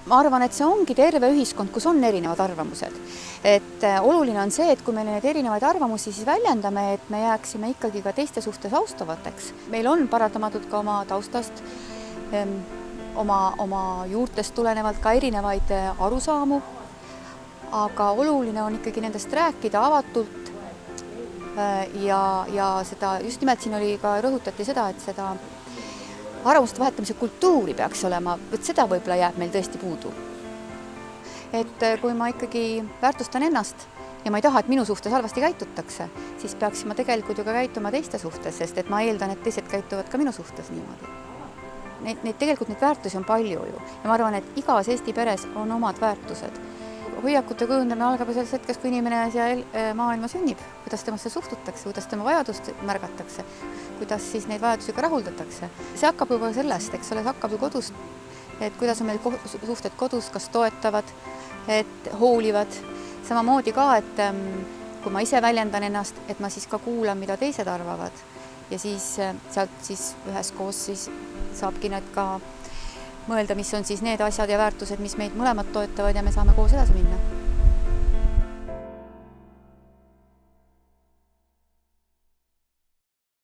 Ma arvan, et see ongi terve ühiskond, kus on erinevad arvamused. Et oluline on see, et kui me neid erinevaid arvamusi siis väljendame, et me jääksime ikkagi ka teiste suhtes austavateks. Meil on paratamatult ka oma taustast, oma juurtest tulenevalt ka erinevaid arusaamu, aga oluline on ikkagi nendest rääkida avatult ja seda, just nimelt siin oli ka rõhutati seda, et seda arvamuste vahetamise kultuuri peaks olema, et seda võib-olla jääb meil tõesti puudu. Et kui ma ikkagi väärtustan ennast ja ma ei taha, et minu suhtes halvasti käitutakse, siis peaksin ma tegelikult ju ka käituma teiste suhtes, sest et ma eeldan, et teised käituvad ka minu suhtes niimoodi. Tegelikult neid väärtusi on palju ju ja ma arvan, et igas Eesti peres on omad väärtused. Hoiakute kujundamine algab selles hetkes, kui inimene siia maailma sünnib, kuidas temasse suhtutakse, kuidas tema vajadust märgatakse, kuidas siis neid vajadusi ka rahuldatakse. See hakkab juba sellest, eks ole, see hakkab ju kodust, et kuidas on meil suhted kodus, kas toetavad, et hoolivad. Samamoodi ka, et kui ma ise väljendan ennast, et ma siis ka kuulan, mida teised arvavad ja siis sealt siis üheskoos siis saabki need ka mõelda, mis on siis need asjad ja väärtused, mis meid mõlemad toetavad ja me saame koos edasi minna.